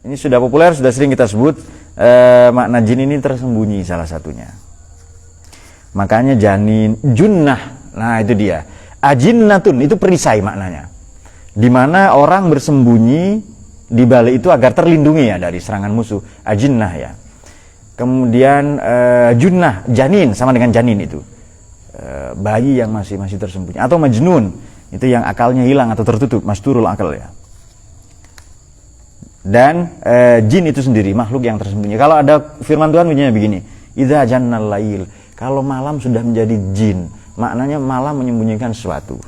Ini sudah populer, sudah sering kita sebut. Makna jin ini tersembunyi salah satunya. Makanya janin, junnah. Nah itu dia. Ajinnatun itu perisai maknanya. Dimana orang bersembunyi di balik itu agar terlindungi ya dari serangan musuh. Ajinnah ya. Kemudian junnah, janin sama dengan janin itu. Bayi yang masih tersembunyi. Atau majnun, itu yang akalnya hilang atau tertutup, masturul akal ya. Dan jin itu sendiri makhluk yang tersembunyi. Kalau ada firman Tuhan bunyinya begini, idza jannal lail, kalau malam sudah menjadi jin, maknanya malam menyembunyikan sesuatu.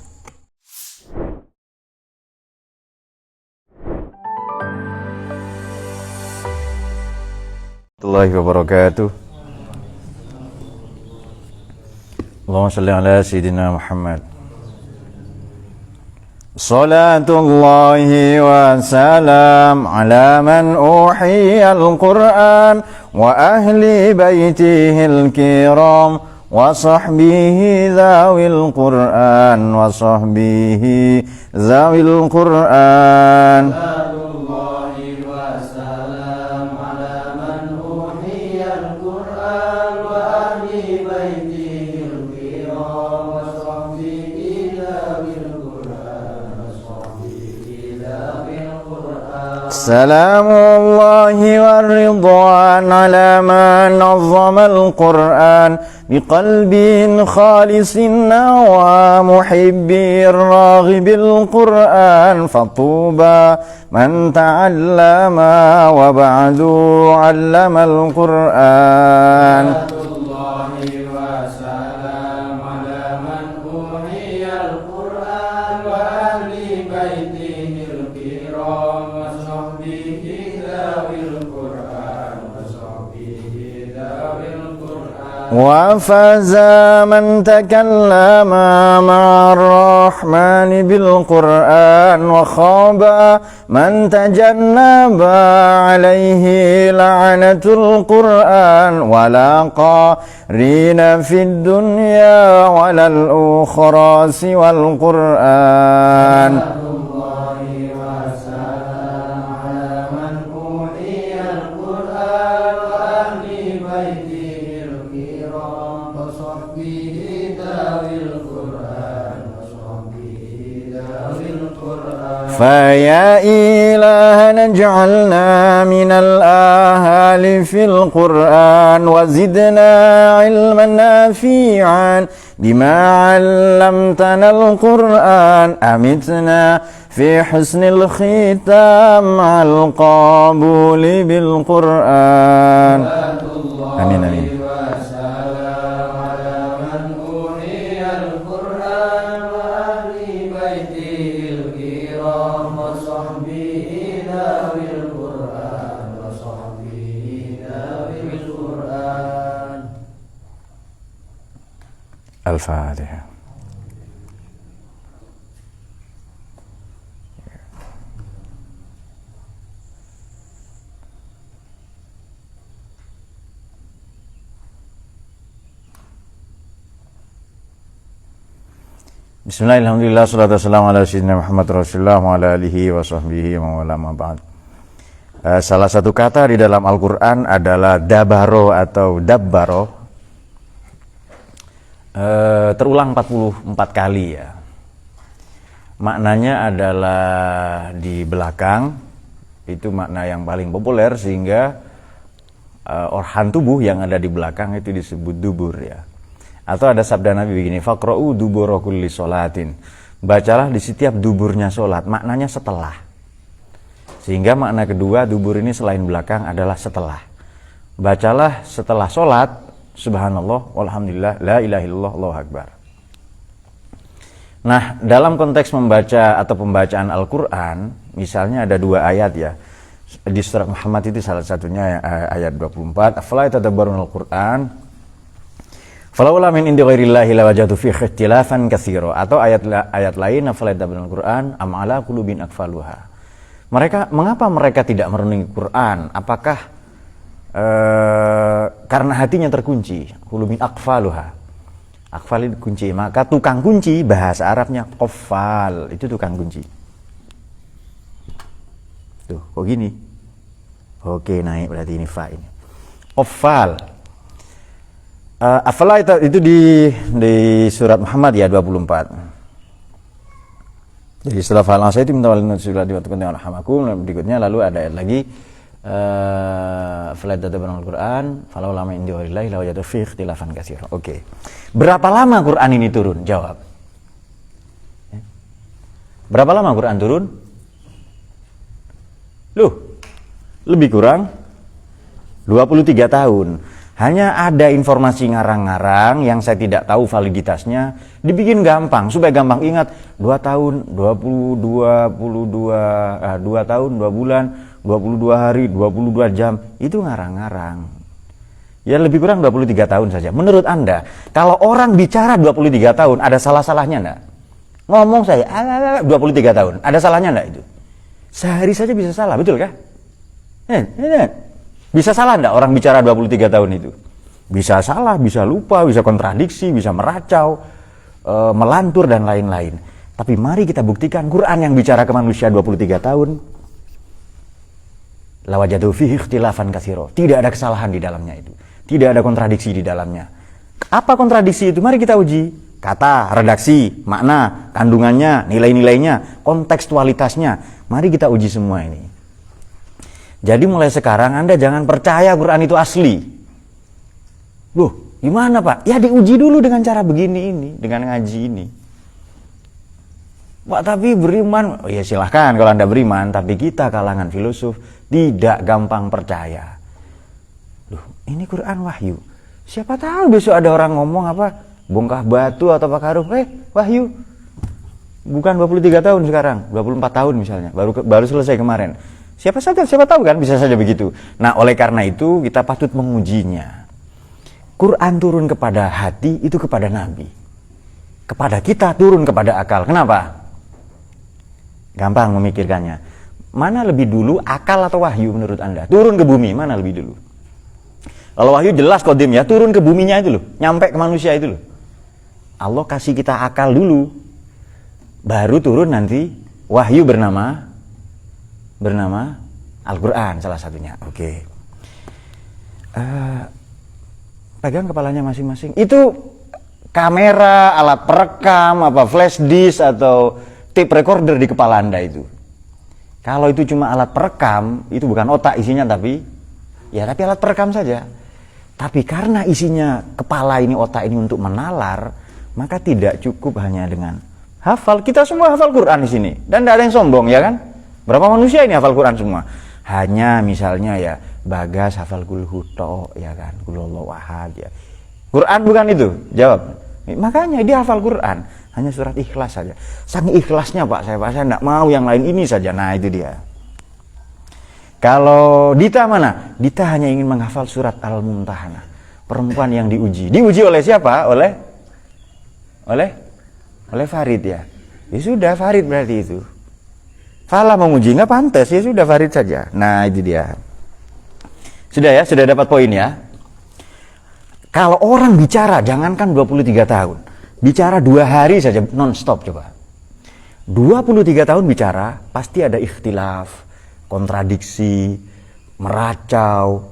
Warahmatullahi wabarakatuh. Allahumma shalli ala sayyidina Muhammad. Salatullahi wa salam ala man uhiya al-Qur'an wa ahli baitihil kiram wa sahbihi zawil Qur'an wa sahbihi zawil Qur'an. Salatullahi wa salam ala man uhiya al-Qur'an wa ahli baitihil kiram wa sahbihi zawil سلام الله والرضوان على من نظم القرآن بقلب خالص ومحب الراغب القرآن فطوبى من تعلم وبعد علم القرآن. وفاز من تكلم مع الرحمن بالقرآن وخاب من تجنب عليه لعنة القرآن ولا قارين في الدنيا ولا الأخرى سوى القرآن. فيا إلهنا اجعلنا من الآهال في القرآن وزدنا علما نافعا بما علمتنا القرآن أمتنا في حسن الختام مع القبول بالقرآن. آمين آمين. Al-Fatihah. Bismillahirrahmanirrahim. Salatu wassalamu ala sayyidina Muhammad Rasulullah wa ala alihi wa sahbihi wa wala ma ba'd. Salah satu kata di dalam Al-Qur'an adalah dabaro atau dabbaro. Terulang 44 kali ya. Maknanya adalah di belakang, itu makna yang paling populer sehingga organ tubuh yang ada di belakang itu disebut dubur ya. Atau ada sabda Nabi begini, faqra'u dubura kulli sholatin. Bacalah di setiap duburnya sholat, maknanya setelah. Sehingga makna kedua dubur ini selain belakang adalah setelah. Bacalah setelah sholat, subhanallah, walhamdulillah, la ilaha illallah, Allahu akbar. Nah, dalam konteks membaca atau pembacaan Al-Quran, misalnya ada dua ayat ya. Di surat Muhammad itu salah satunya ayat 24. Afala yatadabbaruna Al-Quran falaula min indi ghairillahi lawajadu fihi ikhtilafan katsira. Atau ayat lain, afala yatadabbaruna Al-Quran am ala qulubin aqfaluha. Mengapa mereka tidak merenungi Quran? Apakah karena hatinya terkunci? Qulubin aqfaluha. Aqfal itu kunci, maka tukang kunci bahasa Arabnya qafal, itu tukang kunci. Tuh, kok gini? Oke, naik berarti ini fa ini. Ofal. Afala itu di surat Muhammad ya 24. Jadi setelah fa'al asa itu minta walina surat diwatukan dengan hamakum, berikutnya lalu ada ayat lagi afala tadabbarun al-Qur'an falau lama indi walillahi la wajadu fi ikhtilafan katsira. Oke. Berapa lama Quran ini turun? Jawab. Berapa lama Quran turun? Loh, lebih kurang 23 tahun. Hanya ada informasi ngarang-ngarang yang saya tidak tahu validitasnya, dibikin gampang, supaya gampang ingat. 2 tahun, 2 tahun, 2 bulan, 22 hari, 22 jam, itu ngarang-ngarang. Ya lebih kurang 23 tahun saja. Menurut Anda, kalau orang bicara 23 tahun, ada salah-salahnya enggak? Ngomong saya, 23 tahun, ada salahnya enggak itu? Sehari saja bisa salah, betul kah? Bisa salah enggak orang bicara 23 tahun itu? Bisa salah, bisa lupa, bisa kontradiksi, bisa meracau, melantur dan lain-lain. Tapi mari kita buktikan Quran yang bicara ke manusia 23 tahun. La wajadu fihi ikhtilafan katsira. Tidak ada kesalahan di dalamnya itu. Tidak ada kontradiksi di dalamnya. Apa kontradiksi itu? Mari kita uji. Kata, redaksi, makna, kandungannya, nilai-nilainya, kontekstualitasnya. Mari kita uji semua ini. Jadi mulai sekarang Anda jangan percaya Quran itu asli. Loh, gimana Pak? Ya diuji dulu dengan cara begini ini, dengan ngaji ini. Pak, tapi beriman, oh ya silahkan kalau Anda beriman, tapi kita kalangan filosof tidak gampang percaya. Loh, ini Quran wahyu. Siapa tahu besok ada orang ngomong apa, bongkah batu atau pakai huruf, wahyu. Bukan 23 tahun sekarang, 24 tahun misalnya, baru selesai kemarin. Siapa tahu kan, bisa saja begitu. Nah, oleh karena itu kita patut mengujinya. Quran turun kepada hati, itu kepada Nabi. Kepada kita turun kepada akal. Kenapa? Gampang memikirkannya. Mana lebih dulu, akal atau wahyu menurut Anda? Turun ke bumi, mana lebih dulu? Kalau wahyu jelas kodim ya, turun ke buminya itu loh, nyampe ke manusia itu loh. Allah kasih kita akal dulu, baru turun nanti wahyu bernama Al-Quran salah satunya. Oke. Pegang kepalanya masing-masing. Itu kamera, alat perekam, flash disk atau tape recorder di kepala Anda itu. Kalau itu cuma alat perekam, itu bukan otak isinya tapi alat perekam saja. Tapi karena isinya kepala ini, otak ini untuk menalar, maka tidak cukup hanya dengan hafal. Kita semua hafal Quran di sini dan tidak ada yang sombong, ya kan? Berapa manusia ini hafal Quran semua? Hanya misalnya ya Bagas hafal kulhu ya kan, kulullahu ahad ya. Quran bukan itu? Jawab. Makanya dia hafal Quran hanya surat Ikhlas saja. Saking ikhlasnya saya tidak mau yang lain ini saja. Nah itu dia. Kalau Dita mana? Dita hanya ingin menghafal surat Al-Mumtahanah. Perempuan yang diuji. Diuji oleh siapa? Oleh Farid ya. Ya sudah, Farid berarti itu. Salah menguji, nggak pantas, ya sudah Farid saja. Nah itu dia. Sudah ya, sudah dapat poin ya. Kalau orang bicara, jangankan 23 tahun. Bicara 2 hari saja non-stop coba. 23 tahun bicara, pasti ada ikhtilaf, kontradiksi, meracau,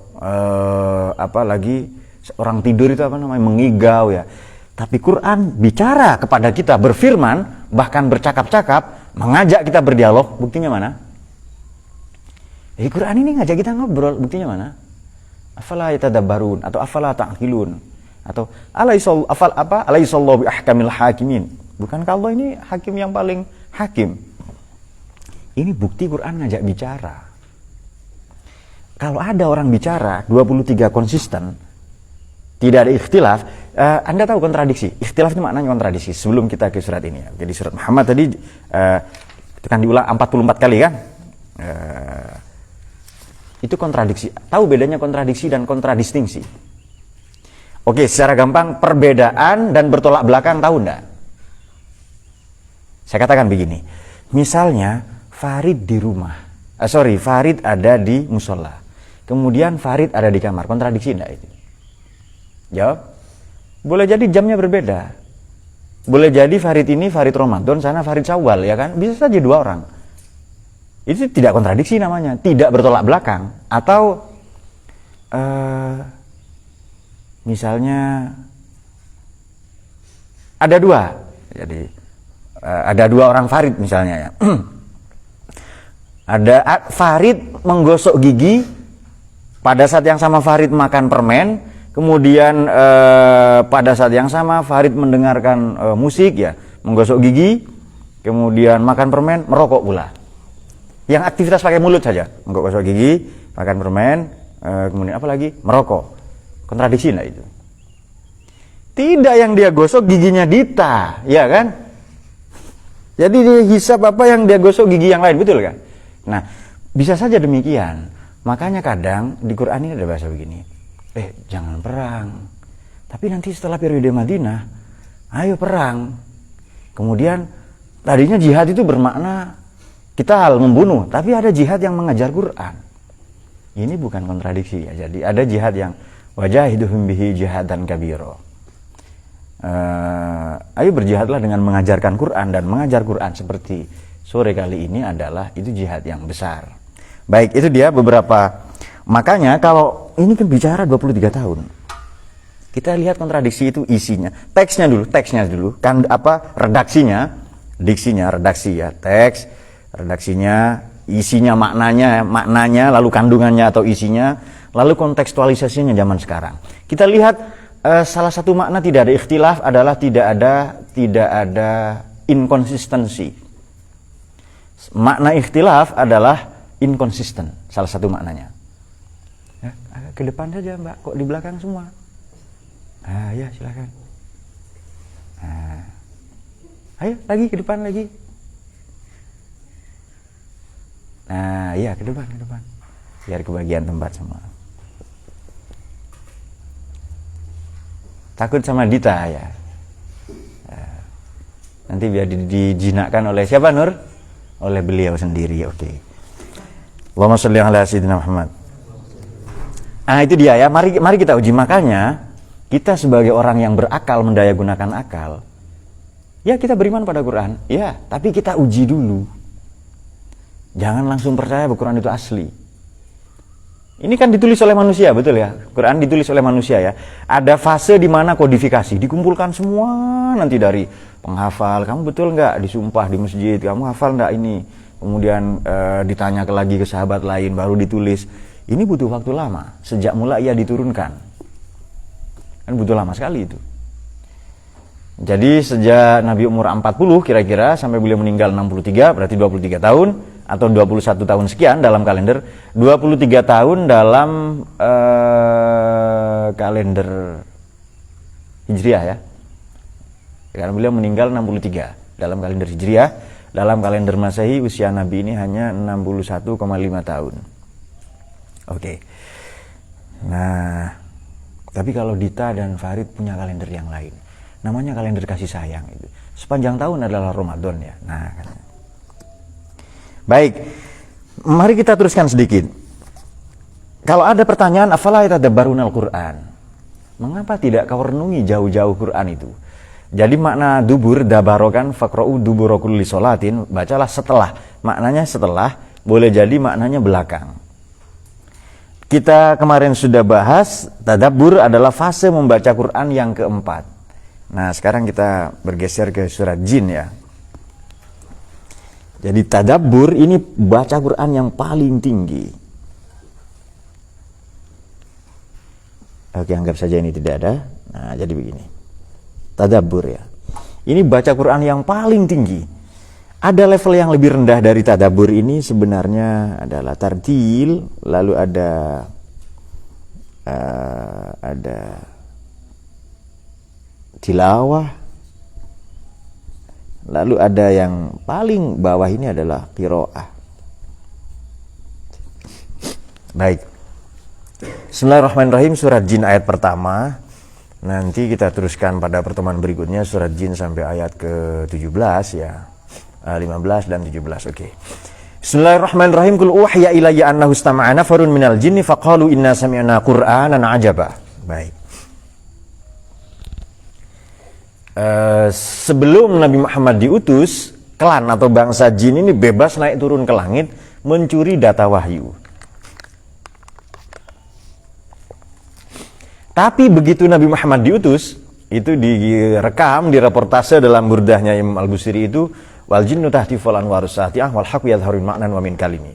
apalagi orang tidur itu mengigau ya. Tapi Quran bicara kepada kita, berfirman, bahkan bercakap-cakap, mengajak kita berdialog. Buktinya mana? Quran ini ngajak kita ngobrol. Buktinya mana? Afala yatadabbarun atau afala ta'qilun atau alaisallahu bi ahkamil hakimin. Bukankah Allah ini hakim yang paling hakim? Ini bukti Quran ngajak bicara. Kalau ada orang bicara 23 konsisten, tidak ada ikhtilaf, Anda tahu kontradiksi. Ikhtilaf itu maknanya kontradiksi. Sebelum kita ke surat ini ya. Jadi surat Muhammad tadi itu kan diulang 44 kali kan? Itu kontradiksi. Tahu bedanya kontradiksi dan kontradistingsi? Oke, secara gampang perbedaan dan bertolak belakang tahu enggak? Saya katakan begini. Misalnya Farid di rumah. Farid ada di musola. Kemudian Farid ada di kamar. Kontradiksi enggak itu? Jawab. Boleh jadi jamnya berbeda. Boleh jadi Farid ini Farid Ramadan, sana Farid Syawal, ya kan? Bisa saja 2 orang. Itu tidak kontradiksi namanya, tidak bertolak belakang. Atau misalnya ada dua, jadi ada dua orang Farid misalnya ya. Ada Farid menggosok gigi, pada saat yang sama Farid makan permen, kemudian pada saat yang sama Farid mendengarkan musik ya, menggosok gigi, kemudian makan permen, merokok pula. Yang aktivitas pakai mulut saja, menggosok gigi, makan permen, kemudian apa lagi? Merokok. Kontradiksi enggak itu? Tidak, yang dia gosok giginya Dita, ya kan? Jadi dia hisap apa yang dia gosok gigi yang lain, betul kan? Nah, bisa saja demikian. Makanya kadang di Quran ini ada bahasa begini. Jangan perang. Tapi nanti setelah periode Madinah, ayo perang. Kemudian tadinya jihad itu bermakna kita membunuh, tapi ada jihad yang mengajar Quran. Ini bukan kontradiksi ya. Jadi ada jihad yang wajahiduhum bihi jihadan kabiro. Ayo berjihadlah dengan mengajarkan Quran, dan mengajar Quran seperti sore kali ini adalah itu jihad yang besar. Baik, itu dia beberapa. Makanya kalau ini kan bicara 23 tahun. Kita lihat kontradiksi itu isinya. Teksnya dulu. Kan apa? Redaksinya, diksinya, redaksi ya, teks, redaksinya, isinya, maknanya, lalu kandungannya atau isinya, lalu kontekstualisasinya zaman sekarang. Kita lihat salah satu makna tidak ada ikhtilaf adalah tidak ada inkonsistensi. Makna ikhtilaf adalah inkonsisten, salah satu maknanya. Ya, ke depan saja Mbak, kok di belakang semua? Ya silakan. Ayo lagi ke depan lagi. Iya ke depan. Biar kebagian tempat semua. Takut sama Dita ya. Nanti biar dijinakkan oleh siapa, Nur? Oleh beliau sendiri. Oke. Allahumma sholli ala sayyidina Muhammad. Itu dia ya. Mari kita uji. Makanya kita sebagai orang yang berakal, mendaya gunakan akal, ya kita beriman pada Quran, ya, tapi kita uji dulu. Jangan langsung percaya bahwa Quran itu asli. Ini kan ditulis oleh manusia, betul ya? Quran ditulis oleh manusia ya. Ada fase di mana kodifikasi, dikumpulkan semua nanti dari penghafal. Kamu betul nggak disumpah di masjid? Kamu hafal nggak ini? Kemudian ditanya lagi ke sahabat lain, baru ditulis. Ini butuh waktu lama. Sejak mula ia diturunkan, kan butuh lama sekali itu. Jadi sejak Nabi umur 40 kira-kira sampai beliau meninggal 63, berarti 23 tahun. Atau 21 tahun sekian dalam kalender, 23 tahun dalam kalender Hijriah ya. Karena beliau meninggal 63 dalam kalender Hijriah. Dalam kalender Masehi usia Nabi ini hanya 61,5 tahun. Oke. Nah, tapi kalau Dita dan Farid punya kalender yang lain, namanya kalender kasih sayang itu. Sepanjang tahun adalah Ramadan ya. Nah, kan. Baik, mari kita teruskan sedikit. Kalau ada pertanyaan, afala yatadabbarunal Quran? Mengapa tidak kau renungi jauh-jauh Quran itu? Jadi makna dubur, dabarokan, fakra'u duburo kulli sholatin, bacalah setelah. Maknanya setelah, boleh jadi maknanya belakang. Kita kemarin sudah bahas, tadabbur adalah fase membaca Quran yang keempat. Nah, sekarang kita bergeser ke surat Jin ya. Jadi tadabbur ini baca Quran yang paling tinggi. Oke, anggap saja ini tidak ada. Nah, jadi begini. Tadabbur ya. Ini baca Quran yang paling tinggi. Ada level yang lebih rendah dari tadabbur ini sebenarnya adalah tartil, lalu ada tilawah. Lalu ada yang paling bawah ini adalah qiraah. Baik. Bismillahirrahmanirrahim, surat Jin ayat pertama. Nanti kita teruskan pada pertemuan berikutnya surat Jin sampai ayat ke-17 ya. 15 dan 17. Oke. Bismillahirrahmanirrahim. Qul uhiya ilayya annahu istama'a nafarun minal jinni faqalu inna sami'na qur'anan ajaba. Baik. Sebelum Nabi Muhammad diutus, klan atau bangsa jin ini bebas naik turun ke langit mencuri data wahyu. Tapi begitu Nabi Muhammad diutus, itu direkam, direportase dalam burdahnya Imam Al-Busiri itu, wal jinnu tahtiful anwarus satiyah wal haqqu yadhharul ma'nan wa min kalimi.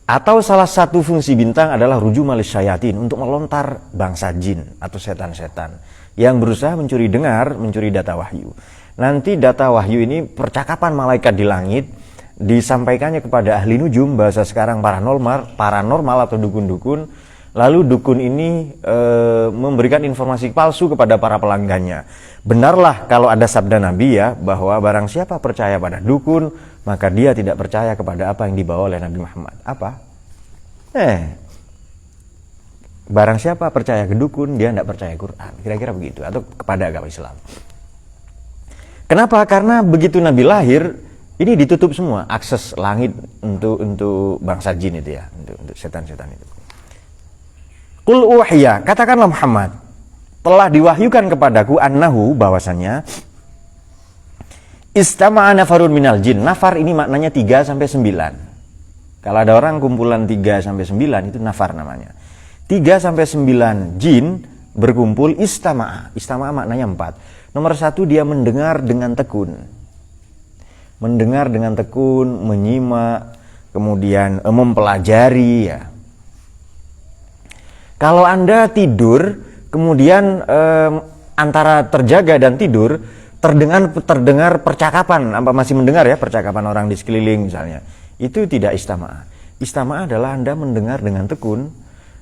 Atau salah satu fungsi bintang adalah rujumalis syayatin, untuk melontar bangsa jin atau setan-setan yang berusaha mencuri dengar, mencuri data wahyu. Nanti data wahyu ini percakapan malaikat di langit disampaikannya kepada ahli nujum, bahasa sekarang paranormal atau dukun-dukun. Lalu dukun ini memberikan informasi palsu kepada para pelanggannya. Benarlah kalau ada sabda Nabi ya, bahwa barang siapa percaya pada dukun, maka dia tidak percaya kepada apa yang dibawa oleh Nabi Muhammad. Apa? Barang siapa percaya ke dukun, dia tidak percaya Quran. Kira-kira begitu, atau kepada agama Islam. Kenapa? Karena begitu Nabi lahir, ini ditutup semua akses langit untuk bangsa jin itu ya, untuk setan-setan itu. Qul uhiya, katakanlah Muhammad, telah diwahyukan kepadaku annahu, bahwasannya istama'a nafarun minal jin. Nafar ini maknanya 3 sampai 9. Kalau ada orang kumpulan 3 sampai 9 itu nafar namanya. 3 sampai 9 jin berkumpul, istama'a. Istama'a maknanya 4. Nomor 1, dia mendengar dengan tekun. Mendengar dengan tekun, menyimak, kemudian mempelajari ya. Kalau Anda tidur, kemudian antara terjaga dan tidur, terdengar percakapan, apa masih mendengar ya, percakapan orang di sekeliling misalnya, itu tidak istama'ah. Istama'ah adalah Anda mendengar dengan tekun,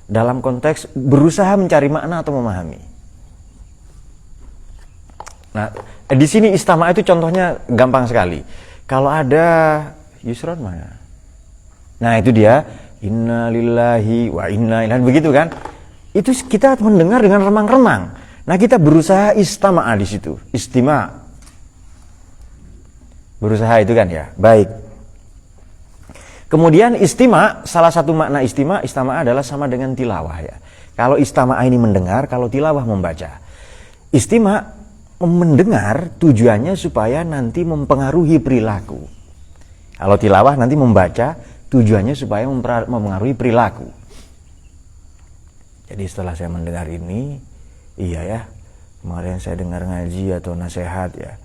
dalam konteks berusaha mencari makna atau memahami. Nah, di sini istama'ah itu contohnya gampang sekali. Kalau ada Yusron mana? Nah, itu dia. Inna lillahi wa inna ilaihi, begitu kan? Itu kita mendengar dengan remang-remang. Nah, kita berusaha istama'ah di situ. Istima'. Berusaha itu kan ya. Baik. Kemudian istima', salah satu makna istama'ah adalah sama dengan tilawah ya. Kalau istama'ah ini mendengar, kalau tilawah membaca. Istima' mendengar tujuannya supaya nanti mempengaruhi perilaku. Kalau tilawah nanti membaca, tujuannya supaya mempengaruhi perilaku. Jadi setelah saya mendengar ini, iya ya, kemarin saya dengar ngaji atau nasihat ya,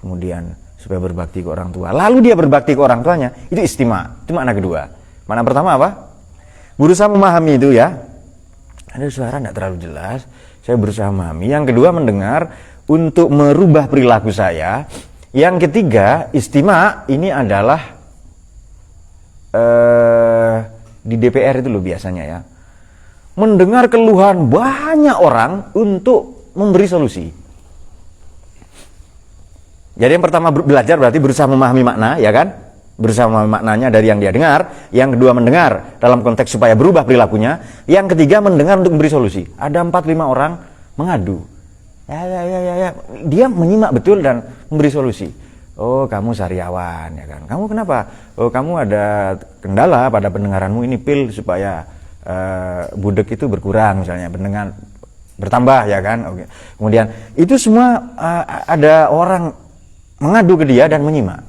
kemudian supaya berbakti ke orang tua, lalu dia berbakti ke orang tuanya, itu istima'. Itu makna kedua. Makna pertama apa? Berusaha memahami itu ya. Ada suara tidak terlalu jelas, saya berusaha memahami. Yang kedua, mendengar untuk merubah perilaku saya. Yang ketiga, istima' ini adalah di DPR itu loh biasanya ya, mendengar keluhan banyak orang untuk memberi solusi. Jadi yang pertama belajar berarti berusaha memahami makna ya kan, berusaha memahami maknanya dari yang dia dengar. Yang kedua mendengar dalam konteks supaya berubah perilakunya. Yang ketiga mendengar untuk memberi solusi. Ada 4-5 orang mengadu, ya, dia menyimak betul dan memberi solusi. Oh, kamu sariawan ya kan. Kamu kenapa? Oh, kamu ada kendala pada pendengaranmu, ini pil supaya budek itu berkurang misalnya, pendengar bertambah ya kan. Oke. Kemudian itu semua ada orang mengadu ke dia dan menyimak.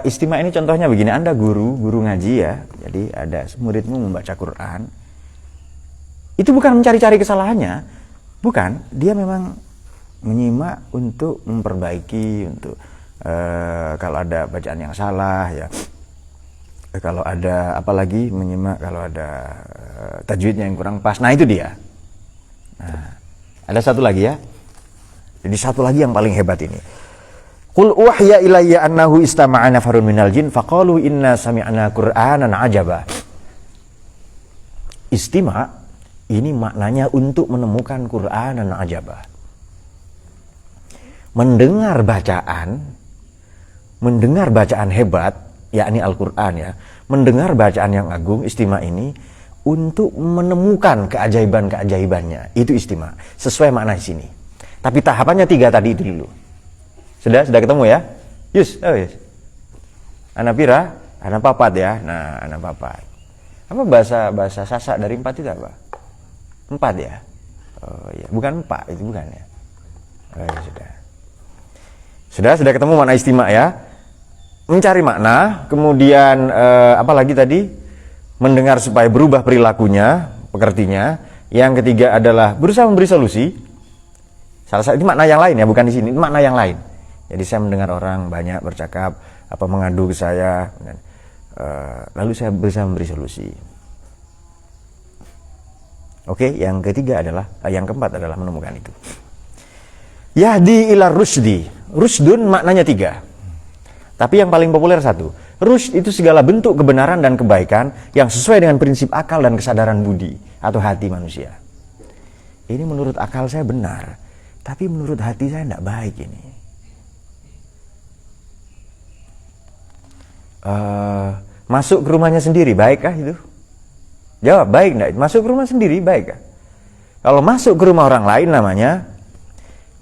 Istima' ini contohnya begini, Anda guru ngaji ya. Jadi ada muridmu membaca Quran. Itu bukan mencari-cari kesalahannya. Bukan, dia memang menyimak untuk memperbaiki, untuk kalau ada bacaan yang salah ya, kalau ada apalagi menyimak kalau ada tajwidnya yang kurang pas. Nah, itu dia. Nah, ada satu lagi ya. Jadi satu lagi yang paling hebat ini. Qul uhiya ilayya annahu istama'a nafarun minal jin faqalu inna sami'na qur'anan ajaba. Istima' ini maknanya untuk menemukan Qur'anan ajaba. Mendengar bacaan hebat, yakni Al-Quran ya, mendengar bacaan yang agung, istima' ini untuk menemukan keajaiban-keajaibannya, itu istima', sesuai makna di sini. Tapi tahapannya 3 tadi itu dulu. Sudah ketemu ya? Yus. Anak pira, anak papat ya. Nah, anak papat. Apa bahasa Sasak dari 4 itu apa? 4 ya? Oh iya, bukan 4 itu bukan ya. Oh ya sudah. Sudah ketemu makna istima' ya. mencari makna, kemudian apalagi tadi mendengar supaya berubah perilakunya, pekertinya. Yang ketiga adalah berusaha memberi solusi. Salah satu ini makna yang lain ya, bukan di sini, ini makna yang lain. Jadi saya mendengar orang banyak bercakap apa mengadu ke saya, dan, lalu saya berusaha memberi solusi. Oke, yang ketiga adalah, yang keempat adalah menemukan itu. Yahdi ila rusdi. Rusdun maknanya 3. Tapi yang paling populer 1. Rusd itu segala bentuk kebenaran dan kebaikan yang sesuai dengan prinsip akal dan kesadaran budi atau hati manusia. Ini menurut akal saya benar, tapi menurut hati saya tidak baik ini. Masuk ke rumahnya sendiri, baikkah itu? Jawab, baik enggak? Masuk ke rumah sendiri, baik kah? Kalau masuk ke rumah orang lain namanya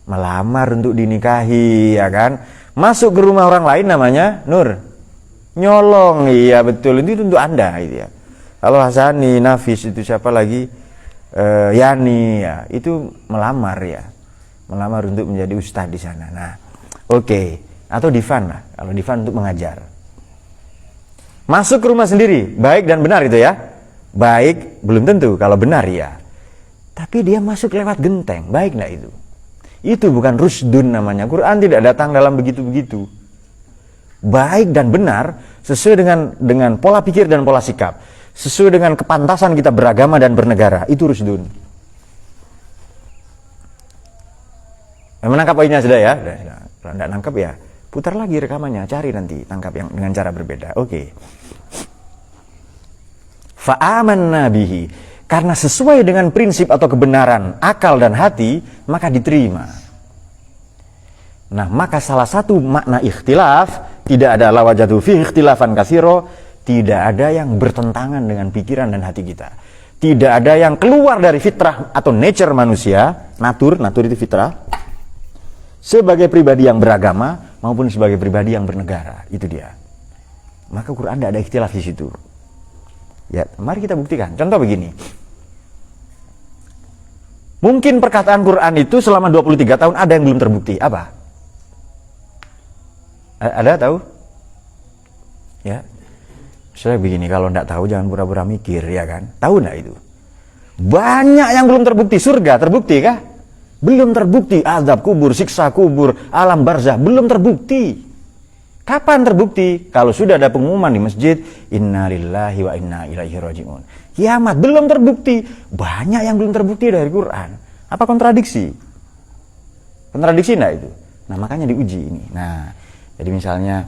melamar untuk dinikahi, ya kan? Masuk ke rumah orang lain namanya nyolong, iya betul, itu untuk Anda gitu ya. Kalau Hasani, Nafis, itu siapa lagi? Yani, ya, itu melamar ya. Melamar untuk menjadi ustadz di sana. Nah, oke. Atau Divan lah, kalau Divan untuk mengajar. Masuk ke rumah sendiri, baik dan benar itu ya. Baik, belum tentu, kalau benar ya. Tapi dia masuk lewat genteng, baik enggak itu? Itu bukan rusdun namanya. Quran tidak datang dalam begitu-begitu. Baik dan benar sesuai dengan pola pikir dan pola sikap. Sesuai dengan kepantasan kita beragama dan bernegara. Itu rusdun. Menangkap poinnya sudah ya? Kalau tidak nangkap ya, putar lagi rekamannya, cari nanti tangkap yang dengan cara berbeda. Oke. Fa'amanna bihi, karena sesuai dengan prinsip atau kebenaran akal dan hati, maka diterima. Nah, maka salah satu makna ikhtilaf, tidak ada lawajatu fi ikhtilafan katsiro, tidak ada yang bertentangan dengan pikiran dan hati kita. Tidak ada yang keluar dari fitrah atau nature manusia, natur itu fitrah, sebagai pribadi yang beragama maupun sebagai pribadi yang bernegara. Itu dia. Maka Quran tidak ada ikhtilaf di situ. Ya, mari kita buktikan. Contoh begini. Mungkin perkataan Quran itu selama 23 tahun ada yang belum terbukti. Apa? Ada tahu? Ya. Saya begini, kalau enggak tahu jangan pura-pura mikir, ya kan? Tahu enggak itu? Banyak yang belum terbukti. Surga terbukti kah? Belum terbukti. Azab kubur, siksa kubur, alam barzah belum terbukti. Kapan terbukti? Kalau sudah ada pengumuman di masjid, inna lillahi wa inna ilaihi raji'un. Kiamat belum terbukti. Banyak yang belum terbukti dari Quran. Apa kontradiksi? Kontradiksi enggak itu? Nah, makanya diuji ini. Nah, jadi misalnya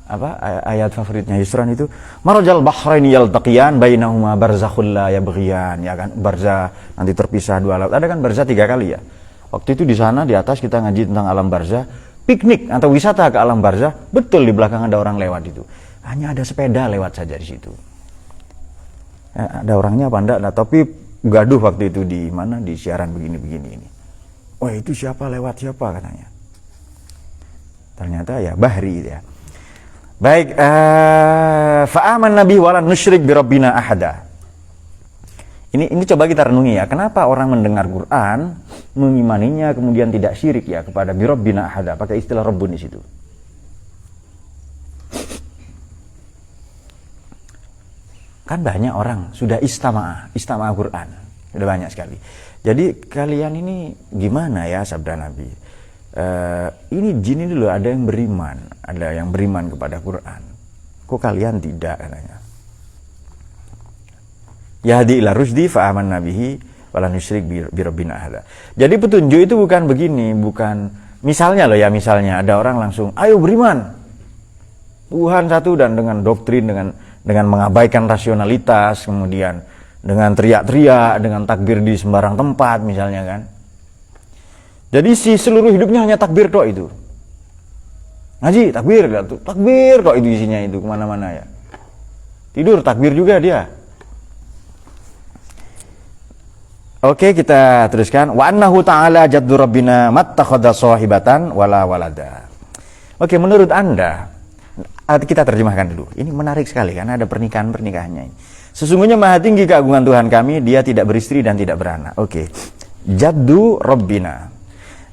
apa ayat favoritnya Yusran itu, marajal bahraini yaltaqiyan bainahuma barzakhul la yabghiyan, ya kan? Barzah nanti terpisah dua laut. Ada kan barzah 3 kali ya. Waktu itu di sana di atas kita ngaji tentang alam barzah. Piknik atau wisata ke alam barzah, betul di belakang ada orang lewat itu. Hanya ada sepeda lewat saja di situ. Ada orangnya apa enggak? Nah, tapi gaduh waktu itu di mana, di siaran begini-begini ini. Wah, itu siapa lewat siapa katanya. Ternyata ya Bahri ya. Baik, fa'aman nabi walan nusyrik bi rabbina ahada. Ini coba kita renungi ya, kenapa orang mendengar Quran, mengimaninya, kemudian tidak syirik ya kepada bi rabbina ahada, pakai istilah Rabbun di situ. Kan banyak orang sudah istama'ah Quran, sudah banyak sekali. Jadi kalian ini gimana ya sabda Nabi? Ini jin ini loh, ada yang beriman kepada Quran. Kok kalian tidak katanya? Yahdi ila rusdi fa amanna bihi wala nusyrik bi rabbina ahada. Jadi petunjuk itu bukan begini, bukan misalnya loh ya, misalnya ada orang langsung ayo beriman Tuhan satu, dan dengan doktrin, dengan mengabaikan rasionalitas, kemudian dengan teriak-teriak, dengan takbir di sembarang tempat misalnya kan. Jadi si seluruh hidupnya hanya takbir tok itu. Ngaji takbir tok itu isinya itu kemana-mana ya. Tidur takbir juga dia. Oke, kita teruskan. Wa annahu ta'ala jaddu rabbina mattakhadha shahibatan wala walada. Oke, menurut Anda, kita terjemahkan dulu. Ini menarik sekali karena ada pernikahannya. Sesungguhnya maha tinggi keagungan Tuhan kami, dia tidak beristri dan tidak beranak. Oke. Jaddu rabbina.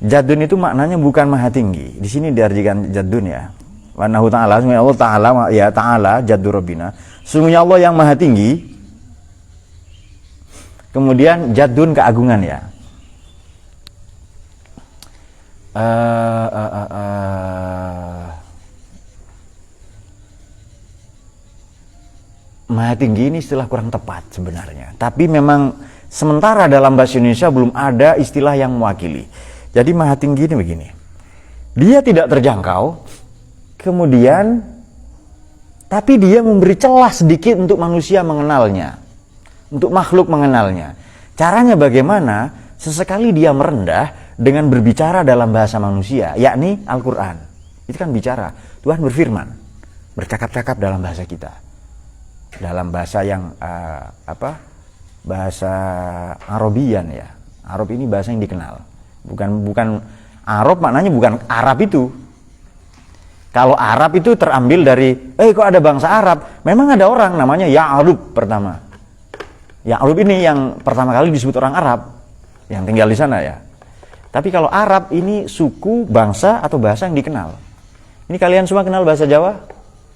Jaddun itu maknanya bukan maha tinggi. Di sini diartikan jaddun ya. Wa annahu ta'ala, sesungguhnya Allah ta'ala, ya ta'ala jaddu rabbina, sesungguhnya Allah yang maha tinggi. Kemudian jaddun keagungan ya. Maha tinggi ini istilah kurang tepat sebenarnya. Tapi memang sementara dalam bahasa Indonesia belum ada istilah yang mewakili. Jadi maha tinggi ini begini. Dia tidak terjangkau, kemudian tapi dia memberi celah sedikit untuk manusia mengenalnya, untuk makhluk mengenalnya. Caranya bagaimana? Sesekali dia merendah dengan berbicara dalam bahasa manusia, yakni Al-Quran. Itu kan bicara. Tuhan berfirman, bercakap-cakap dalam bahasa kita, dalam bahasa yang bahasa Arabian ya. Arab ini bahasa yang dikenal. Bukan Arab, maknanya bukan Arab itu. Kalau Arab itu terambil dari, kok ada bangsa Arab? Memang ada orang namanya Ya'rub pertama. Ya'rub ini yang pertama kali disebut orang Arab yang tinggal di sana ya. Tapi kalau Arab ini suku, bangsa atau bahasa yang dikenal. Ini kalian semua kenal bahasa Jawa?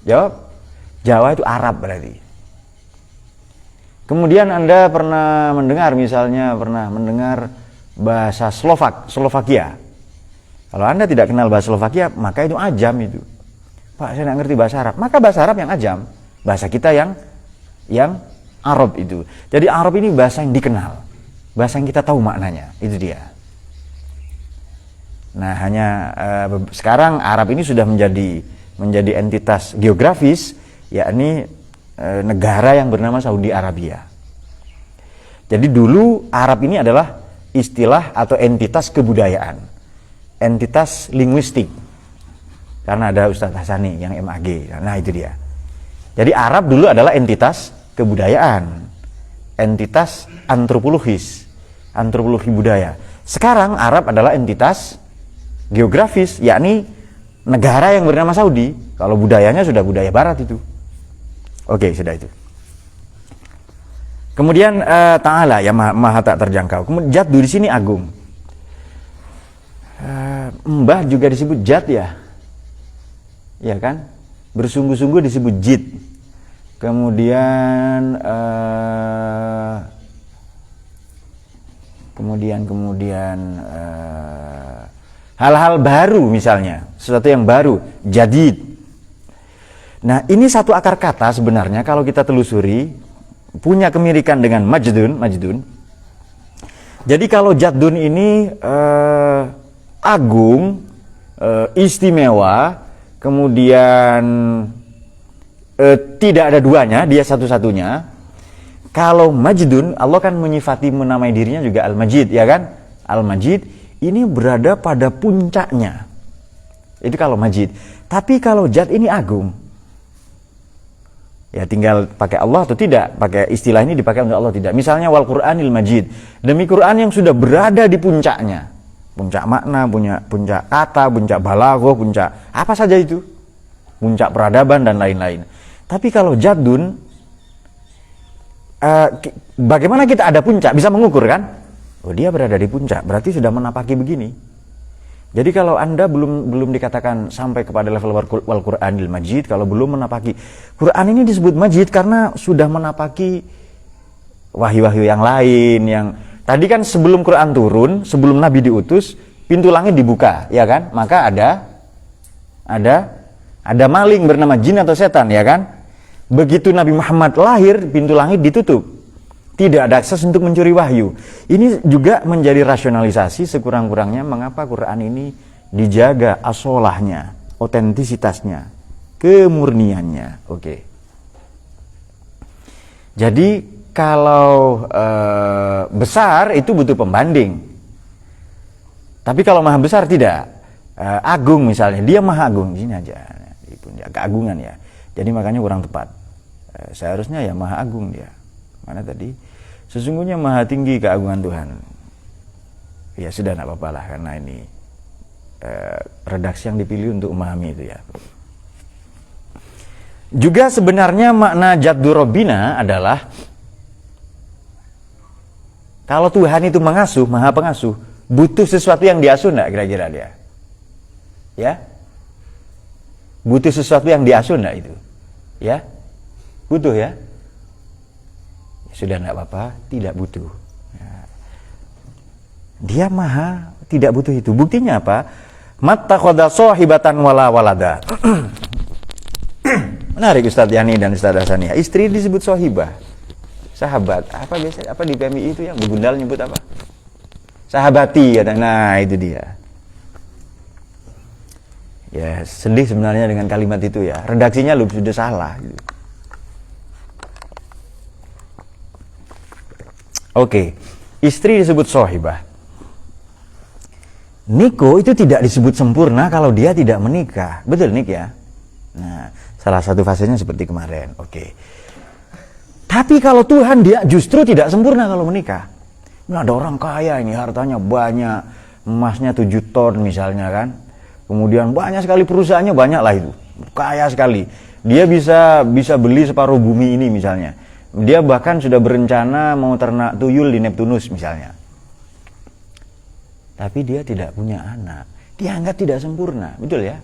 Jawab. Jawa itu Arab berarti. Kemudian Anda pernah mendengar bahasa Slovakia. Kalau Anda tidak kenal bahasa Slovakia, maka itu ajam itu. Pak, saya tidak ngerti bahasa Arab. Maka bahasa Arab yang ajam. Bahasa kita yang Arab itu. Jadi Arab ini bahasa yang dikenal. Bahasa yang kita tahu maknanya. Itu dia. Nah, hanya sekarang Arab ini sudah menjadi entitas geografis, yakni negara yang bernama Saudi Arabia. Jadi dulu Arab ini adalah istilah atau entitas kebudayaan, entitas linguistik. Karena ada Ustadz Hasani yang MAG. Nah, itu dia. Jadi Arab dulu adalah entitas kebudayaan, entitas antropologis, antropologi budaya. Sekarang Arab adalah entitas geografis, yakni negara yang bernama Saudi. Kalau budayanya sudah budaya barat itu. Oke, sudah itu. Kemudian Ta'ala ya maha tak terjangkau. Kemudian Jaddu di sini agung. Mbah juga disebut Jad ya. Ya kan? Bersungguh-sungguh disebut Jid. Kemudian hal-hal baru misalnya, sesuatu yang baru, jadid. Nah, ini satu akar kata sebenarnya kalau kita telusuri punya kemirikan dengan majdun. Jadi kalau jaddun ini agung, istimewa, kemudian tidak ada duanya, dia satu-satunya. Kalau majdun, Allah kan menyifati menamai dirinya juga Al-Majid, ya kan? Al-Majid ini berada pada puncaknya. Itu kalau majid. Tapi kalau jad ini agung. Ya tinggal pakai Allah atau tidak, pakai istilah ini dipakai untuk Allah tidak. Misalnya wal Qur'anil Majid, demi Quran yang sudah berada di puncaknya, puncak makna, puncak kata, puncak balaghah, puncak apa saja itu, puncak peradaban dan lain-lain. Tapi kalau jaddun, bagaimana kita ada puncak, bisa mengukur kan? Oh, dia berada di puncak, berarti sudah menapaki begini. Jadi kalau Anda belum dikatakan sampai kepada level wal Qur'anil Majid, kalau belum menapaki, Quran ini disebut Majid karena sudah menapaki wahyu-wahyu yang lain. Yang tadi kan sebelum Quran turun, sebelum Nabi diutus, pintu langit dibuka, ya kan? Maka ada maling bernama jin atau setan, ya kan? Begitu Nabi Muhammad lahir, pintu langit ditutup. Tidak ada akses untuk mencuri wahyu. Ini juga menjadi rasionalisasi sekurang-kurangnya mengapa Quran ini dijaga asolahnya, otentisitasnya, kemurniannya. Oke. Jadi kalau besar itu butuh pembanding. Tapi kalau maha besar tidak. Agung misalnya, dia maha agung. Di sini aja, punya keagungan ya. Jadi makanya kurang tepat. Seharusnya ya maha agung dia. Mana tadi? Sesungguhnya maha tinggi keagungan Tuhan. Ya sudah, tidak apa-apa lah, karena ini redaksi yang dipilih untuk memahami itu ya. Juga sebenarnya makna jaddu Rabbina adalah kalau Tuhan itu mengasuh, maha pengasuh, butuh sesuatu yang diasuh enggak kira-kira dia? Ya? Butuh sesuatu yang diasuh enggak itu? Ya? Butuh ya? Sudah enggak apa-apa, tidak butuh. Ya. Dia maha tidak butuh itu. Buktinya apa? Mattakhadha shahibatan wala walada. Menarik Ustadz Yani dan Ustadz Hasaniyah. Istri disebut shahibah. Sahabat. Apa biasa? Apa di PMI itu yang begundal nyebut apa? Sahabati kata. Nah, itu dia. Ya, sedih sebenarnya dengan kalimat itu ya. Redaksinya lu sudah salah gitu. Oke. Istri disebut shahibah. Niko itu tidak disebut sempurna kalau dia tidak menikah. Betul Nik ya? Nah, salah satu fasenya seperti kemarin. Oke. Tapi kalau Tuhan dia justru tidak sempurna kalau menikah. Nah, ada orang kaya ini hartanya banyak, emasnya 7 ton misalnya kan. Kemudian banyak sekali perusahaannya, banyak lah itu. Kaya sekali. Dia bisa beli separuh bumi ini misalnya. Dia bahkan sudah berencana mau ternak tuyul di Neptunus misalnya. Tapi dia tidak punya anak. Dianggap tidak sempurna, betul ya?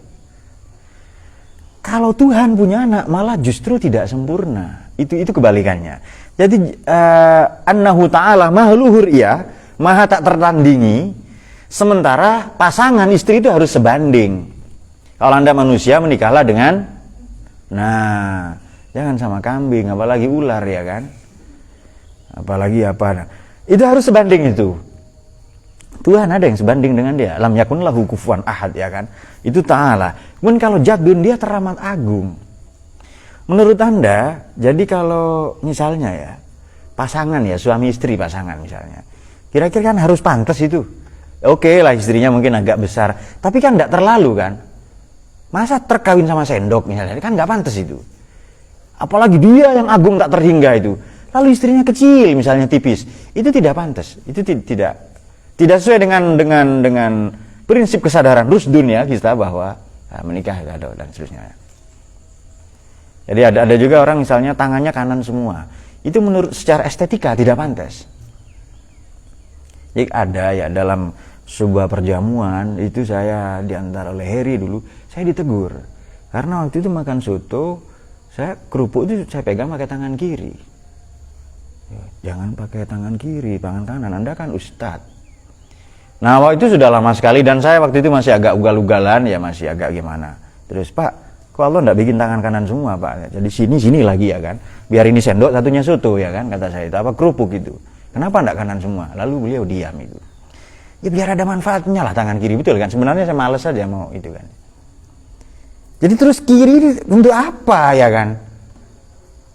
Kalau Tuhan punya anak malah justru tidak sempurna. Itu kebalikannya. Jadi annahu ta'ala maha luhur iya, maha tak tertandingi. Sementara pasangan istri itu harus sebanding. Kalau Anda manusia menikahlah dengan, nah, jangan sama kambing, apalagi ular ya kan? Apalagi apa? Nah, itu harus sebanding itu. Tuhan ada yang sebanding dengan dia. Lam yakun lahu kufuwan ahad ya kan? Itu ta'ala. Kemudian kalau jadun dia teramat agung. Menurut Anda, jadi kalau misalnya ya, pasangan ya, suami istri pasangan misalnya. Kira-kira kan harus pantas itu. Oke lah istrinya mungkin agak besar, tapi kan enggak terlalu kan. Masa terkawin sama sendok misalnya, kan enggak pantas itu. Apalagi dia yang agung tak terhingga itu. Lalu istrinya kecil misalnya tipis, itu tidak pantas. Itu tidak sesuai dengan prinsip kesadaran rusdun ya kita bahwa menikah ada dan seterusnya. Jadi ada juga orang misalnya tangannya kanan semua. Itu menurut secara estetika tidak pantas. Jadi ada ya dalam sebuah perjamuan itu saya diantar oleh Heri dulu, saya ditegur. Karena waktu itu makan soto, saya kerupuk itu saya pegang pakai tangan kiri. Ya, jangan pakai tangan kiri, tangan kanan, Anda kan ustadz. Nah waktu itu sudah lama sekali dan saya waktu itu masih agak ugal-ugalan ya, masih agak gimana. Terus Pak, kok Allah enggak bikin tangan kanan semua Pak? Jadi sini lagi ya kan, biar ini sendok satunya soto ya kan, kata saya itu, apa kerupuk itu. Kenapa enggak kanan semua? Lalu beliau diam itu. Ya biar ada manfaatnya lah tangan kiri, betul kan? Sebenarnya saya males aja mau itu kan. Jadi terus kiri untuk apa ya kan?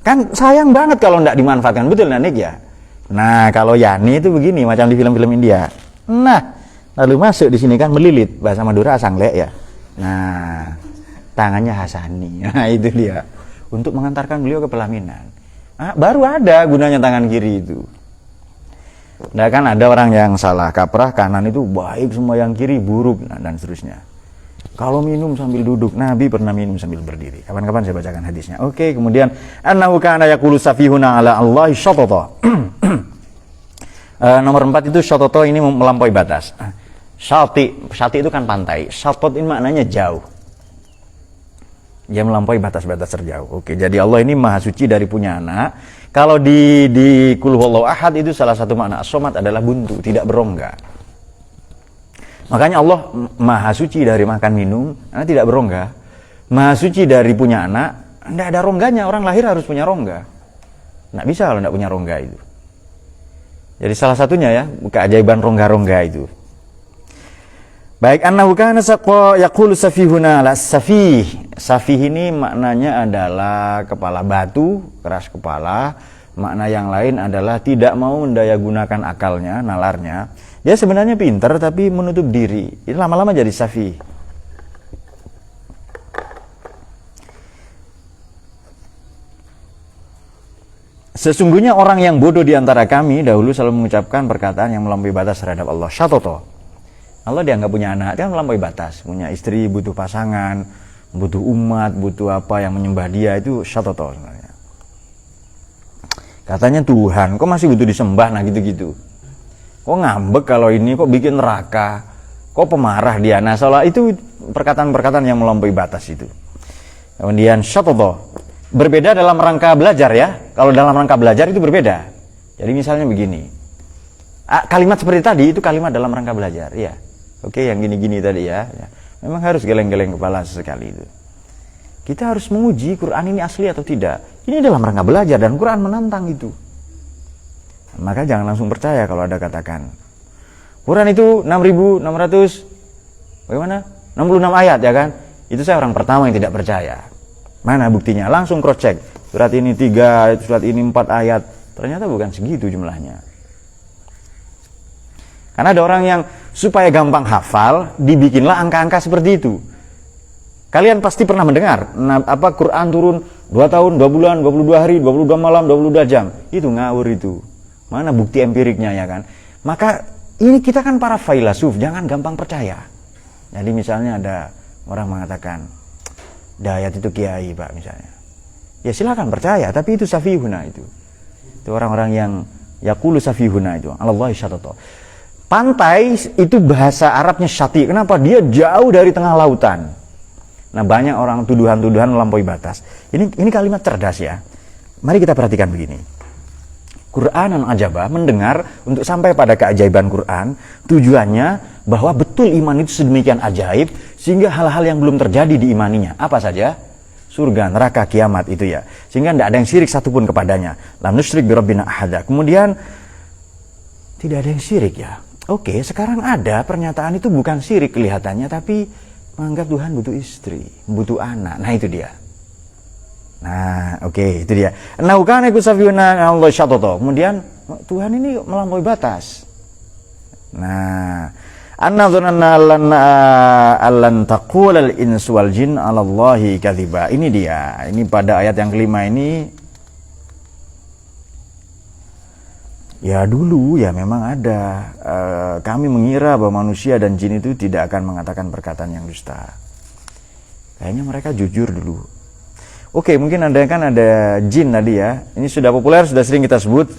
Kan sayang banget kalau enggak dimanfaatkan, betul Nanik ya? Nah kalau Yani itu begini, macam di film-film India. Nah, lalu masuk di sini kan melilit, bahasa Madura sanglek ya. Nah, tangannya Hasani. Nah itu dia, untuk mengantarkan beliau ke pelaminan. Nah, baru ada gunanya tangan kiri itu. Nah kan ada orang yang salah kaprah, kanan itu baik semua, yang kiri buruk, nah, dan seterusnya. Kalau minum sambil duduk, Nabi pernah minum sambil berdiri. Kapan-kapan saya bacakan hadisnya. Oke, kemudian annahu kana yaqulu safihuna ala Allahi syatata. Nomor 4 itu syatata ini melampaui batas. Syati itu kan pantai. Syatat ini maknanya jauh. Dia melampaui batas-batas terjauh. Oke, jadi Allah ini maha suci dari punya anak. Kalau di Qul huwallahu ahad itu salah satu makna as-somad adalah buntu, tidak berongga. Makanya Allah maha suci dari makan minum, karena tidak berongga. Maha suci dari punya anak, tidak ada rongganya. Orang lahir harus punya rongga. Nggak bisa kalau tidak punya rongga itu. Jadi salah satunya ya, keajaiban rongga-rongga itu. Baik, annahu kana yaqulu safihuna la safih. Safih ini maknanya adalah kepala batu, keras kepala. Makna yang lain adalah tidak mau mendayagunakan akalnya, nalarnya. Dia sebenarnya pintar tapi menutup diri. Ini lama-lama jadi safih. Sesungguhnya orang yang bodoh di antara kami dahulu selalu mengucapkan perkataan yang melampaui batas terhadap Allah. Syatoto. Allah dia nggak punya anak, dia melampaui batas. Punya istri, butuh pasangan, butuh umat, butuh apa yang menyembah dia, itu syatoto sebenarnya. Katanya Tuhan, kok masih butuh disembah, nah gitu-gitu. Kok ngambek kalau ini, kok bikin neraka, kok pemarah dia. Nah soal itu perkataan-perkataan yang melampaui batas itu. Kemudian syatata, berbeda dalam rangka belajar ya. Kalau dalam rangka belajar itu berbeda. Jadi misalnya begini, kalimat seperti tadi itu kalimat dalam rangka belajar, ya. Oke, yang gini-gini tadi ya. Memang harus geleng-geleng kepala sesekali itu. Kita harus menguji Quran ini asli atau tidak. Ini dalam rangka belajar dan Quran menantang itu. Maka jangan langsung percaya kalau ada katakan Quran itu 6.600 bagaimana? 66 ayat ya kan? Itu saya orang pertama yang tidak percaya. Mana buktinya? Langsung cross check. Surat ini 3, surat ini 4 ayat. Ternyata bukan segitu jumlahnya. Karena ada orang yang supaya gampang hafal, dibikinlah angka-angka seperti itu. Kalian pasti pernah mendengar Quran turun 2 tahun, 2 bulan, 22 hari, 22 malam, 22 jam. Itu ngawur itu. Mana bukti empiriknya ya kan? Maka ini kita kan para filsuf, jangan gampang percaya. Jadi misalnya ada orang mengatakan Dayat itu kiai Pak misalnya. Ya silakan percaya, tapi itu safihuna itu. Itu orang-orang yang yaqulu safihuna itu. Allahi syatata. Pantai itu bahasa Arabnya syati. Kenapa? Dia jauh dari tengah lautan. Nah, banyak orang tuduhan-tuduhan melampaui batas. Ini kalimat cerdas ya. Mari kita perhatikan begini. Qur'anan ajaba, mendengar untuk sampai pada keajaiban Quran, tujuannya bahwa betul iman itu sedemikian ajaib sehingga hal-hal yang belum terjadi diimaninya. Apa saja? Surga, neraka, kiamat itu ya. Sehingga tidak ada yang syirik satupun kepadanya. Lam nusyrik bi rabbina ahada. Kemudian tidak ada yang syirik ya. Oke, sekarang ada pernyataan itu bukan syirik kelihatannya, tapi menganggap Tuhan butuh istri, butuh anak. Nah itu dia. Nah, oke, itu dia. Naukana kusafiyuna Allah syatoto. Kemudian Tuhan ini melampaui batas. Nah, annadzunanna allan taqulal insu wal jin 'ala Allahi kadziba. Ini dia. Ini pada ayat yang kelima ini. Ya dulu ya memang ada. Kami mengira bahwa manusia dan jin itu tidak akan mengatakan perkataan yang dusta. Kayaknya mereka jujur dulu. Oke, mungkin ada jin tadi ya. Ini sudah populer, sudah sering kita sebut.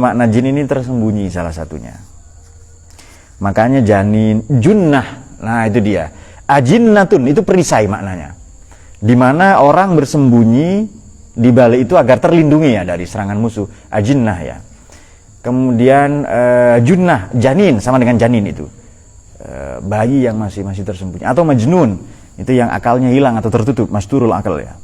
Makna jin ini tersembunyi salah satunya. Makanya janin, junnah. Nah itu dia. Ajinnatun itu perisai maknanya. Dimana orang bersembunyi di balik itu agar terlindungi ya dari serangan musuh. Ajinnah ya. Kemudian junnah, janin sama dengan janin itu. Bayi yang masih tersembunyi. Atau majnun, itu yang akalnya hilang atau tertutup, masturul akal ya.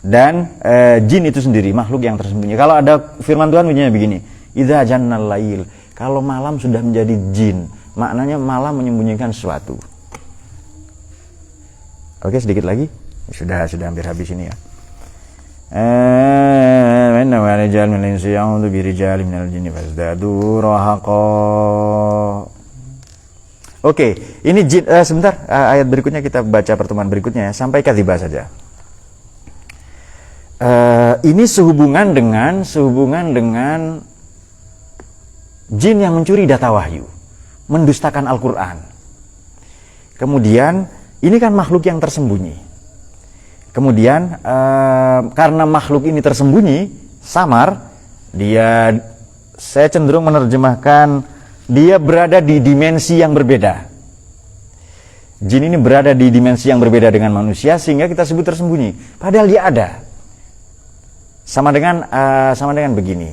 Dan jin itu sendiri makhluk yang tersembunyi. Kalau ada firman Tuhan bunyinya begini, idza jannal lail, kalau malam sudah menjadi jin, maknanya malam menyembunyikan sesuatu. Oke, sedikit lagi. Sudah hampir habis ini ya. Oke, ini jin, sebentar, ayat berikutnya kita baca pertemuan berikutnya ya, sampai kadzibah saja. Ini sehubungan dengan jin yang mencuri data wahyu, mendustakan Al-Quran. Kemudian ini kan makhluk yang tersembunyi. Kemudian karena makhluk ini tersembunyi, samar, saya cenderung menerjemahkan dia berada di dimensi yang berbeda. Jin ini berada di dimensi yang berbeda dengan manusia sehingga kita sebut tersembunyi. Padahal dia ada. Sama dengan begini.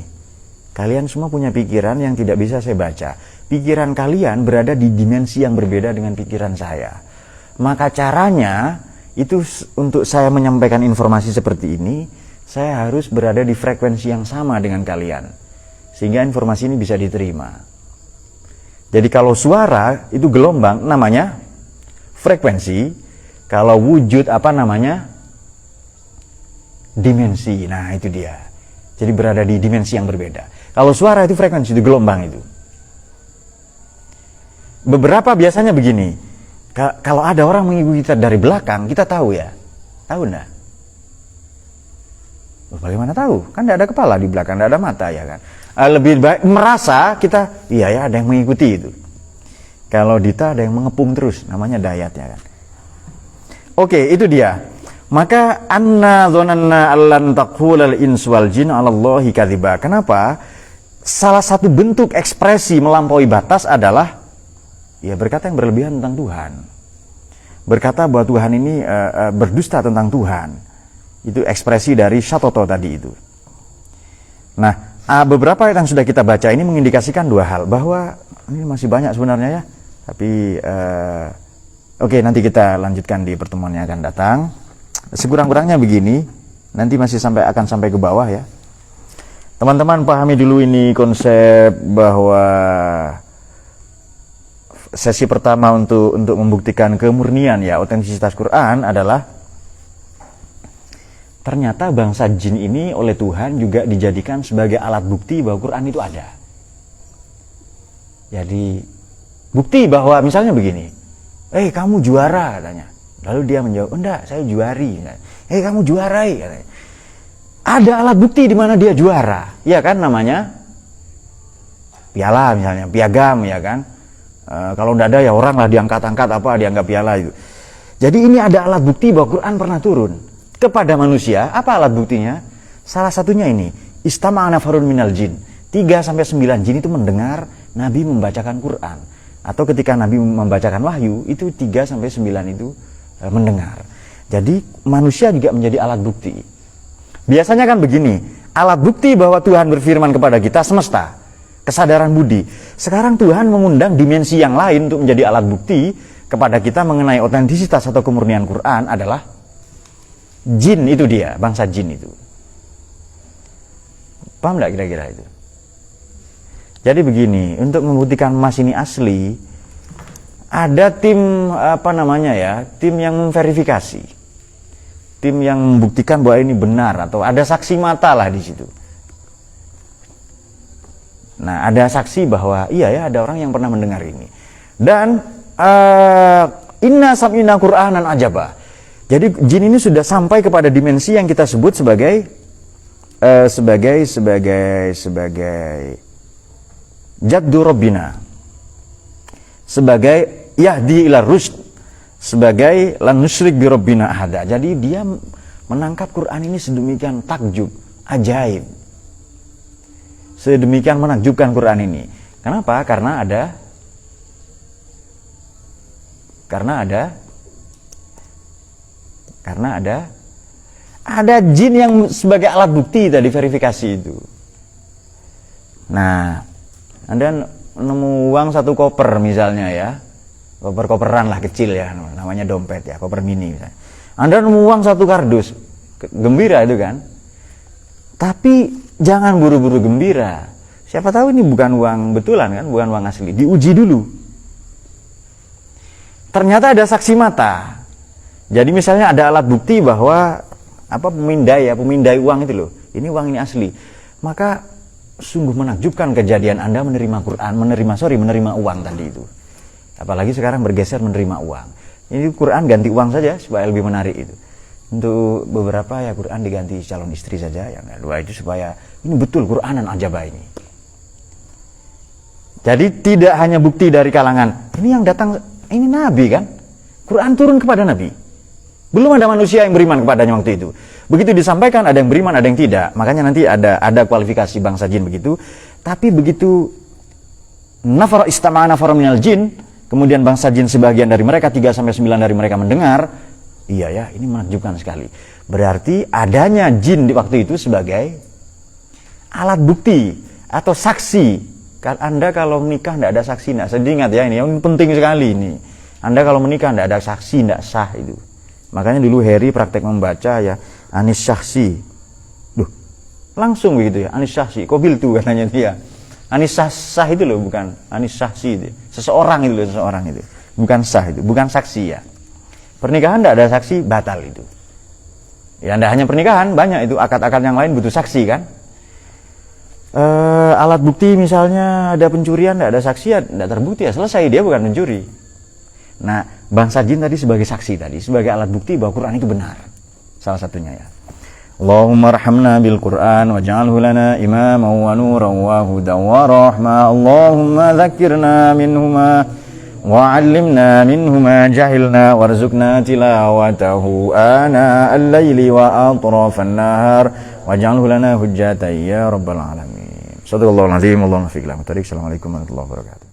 Kalian semua punya pikiran yang tidak bisa saya baca. Pikiran kalian berada di dimensi yang berbeda dengan pikiran saya. Maka caranya itu untuk saya menyampaikan informasi seperti ini, saya harus berada di frekuensi yang sama dengan kalian. Sehingga informasi ini bisa diterima. Jadi kalau suara itu gelombang namanya frekuensi, kalau wujud apa namanya? Dimensi. Nah, itu dia. Jadi berada di dimensi yang berbeda. Kalau suara itu frekuensi, itu gelombang itu. Beberapa biasanya begini. Kalau ada orang mengikuti kita dari belakang, kita tahu ya. Tahu enggak? Bagaimana tahu? Kan tidak ada kepala di belakang, tidak ada mata ya kan. Lebih baik merasa kita, iya ya ada yang mengikuti itu. Kalau Dita ada yang mengepung terus, namanya Dayat ya kan. Oke, itu dia. Maka anna dzananna allan taqulal insu wal jin 'ala Allahi kadziba. Kenapa? Salah satu bentuk ekspresi melampaui batas adalah ya berkata yang berlebihan tentang Tuhan. berkata bahwa Tuhan ini berdusta tentang Tuhan. Itu ekspresi dari syatoto tadi itu. Nah, beberapa ayat yang sudah kita baca ini mengindikasikan dua hal, bahwa ini masih banyak sebenarnya ya, tapi oke, nanti kita lanjutkan di pertemuan yang akan datang. Sekurang-kurangnya begini, nanti masih akan sampai ke bawah ya. Teman-teman pahami dulu ini konsep bahwa sesi pertama untuk membuktikan kemurnian ya, otentisitas Quran adalah ternyata bangsa jin ini oleh Tuhan juga dijadikan sebagai alat bukti bahwa Quran itu ada. Jadi bukti bahwa misalnya begini, kamu juara katanya. Lalu dia menjawab, enggak, saya juari. Kamu juarai katanya. Ada alat bukti di mana dia juara, ya kan, namanya piala misalnya, piagam ya kan. Kalau tidak ada ya orang lah diangkat-angkat dianggap piala itu. Jadi ini ada alat bukti bahwa Quran pernah turun kepada manusia. Apa alat buktinya? Salah satunya ini, istama'ana farun minal jin. 3-9 jin itu mendengar Nabi membacakan Quran. Atau ketika Nabi membacakan wahyu, itu 3-9 itu mendengar. Jadi manusia juga menjadi alat bukti. Biasanya kan begini, alat bukti bahwa Tuhan berfirman kepada kita semesta, kesadaran budi. Sekarang Tuhan mengundang dimensi yang lain untuk menjadi alat bukti kepada kita mengenai otentisitas atau kemurnian Quran adalah jin, itu dia, bangsa jin itu. Paham tidak kira-kira itu? Jadi begini, untuk membuktikan emas ini asli, ada tim tim yang memverifikasi. Tim yang membuktikan bahwa ini benar, atau ada saksi mata lah di situ. Nah, ada saksi bahwa iya ya, ada orang yang pernah mendengar ini. Dan inna sam'ina Qur'anan ajaba. Jadi jin ini sudah sampai kepada dimensi yang kita sebut sebagai jaddu rabbina, sebagai yahdi ila rusyd, sebagai lan nusyrik bi rabbina ahada. Jadi dia menangkap Quran ini sedemikian takjub, ajaib. Sedemikian menakjubkan Quran ini. Kenapa? Karena ada jin yang sebagai alat bukti tadi verifikasi itu. Nah, Anda nemu uang 1 koper misalnya ya. Koper-koperan lah kecil ya, namanya dompet ya, koper mini misalnya. Anda nemu uang 1 kardus, gembira itu kan. Tapi jangan buru-buru gembira. Siapa tahu ini bukan uang betulan kan, bukan uang asli. Diuji dulu. Ternyata ada saksi mata. Jadi misalnya ada alat bukti bahwa pemindai uang itu loh. Ini uang ini asli. Maka sungguh menakjubkan kejadian Anda menerima menerima uang tadi itu. Apalagi sekarang bergeser menerima uang. Ini Quran ganti uang saja supaya lebih menarik itu. Untuk beberapa ya Quran diganti calon istri saja, yang kedua itu supaya ini betul Quranan ajaba ini. Jadi tidak hanya bukti dari kalangan ini yang datang, ini Nabi kan, Quran turun kepada Nabi. Belum ada manusia yang beriman kepadanya waktu itu. Begitu disampaikan ada yang beriman, ada yang tidak. Makanya nanti ada kualifikasi bangsa jin begitu. Tapi begitu nafar istama'ana nafar minal jin, kemudian bangsa jin sebagian dari mereka 3-9 dari mereka mendengar. Iya ya, ini menakjubkan sekali. Berarti adanya jin di waktu itu sebagai alat bukti atau saksi. Anda kalau menikah tidak ada saksi, tidak sedih, ingat ya, ini penting sekali ini. Anda kalau menikah tidak ada saksi, tidak sah itu. Makanya dulu Harry praktek membaca ya, anis saksi. Langsung begitu ya, anis saksi. Kobil tuh katanya dia. Anis sah itu loh, bukan anis saksi itu. Seseorang itu loh, seseorang itu. Bukan sah itu, bukan saksi ya. Pernikahan tidak ada saksi, batal itu. Ya tidak hanya pernikahan, banyak itu akad-akad yang lain butuh saksi kan. Alat bukti misalnya ada pencurian, tidak ada saksi ya, tidak terbukti ya, selesai, dia bukan mencuri. Nah, bangsa jin tadi sebagai saksi tadi, sebagai alat bukti bahwa Quran itu benar. Salah satunya ya. Allahumma arhamna bil Quran waj'alhu lana imaman wa nuran wa hudan wa rahma. Allahumma dzakkirna minhuma wa'allimna minhuma jahilna warzuqna tilawatahu ana al-laili wa atrafan nahar waj'alhu lana hujjatan ya rabbal alamin. Shadaqallahul azim. Allahumma fiqh. Assalamualaikum warahmatullahi wabarakatuh.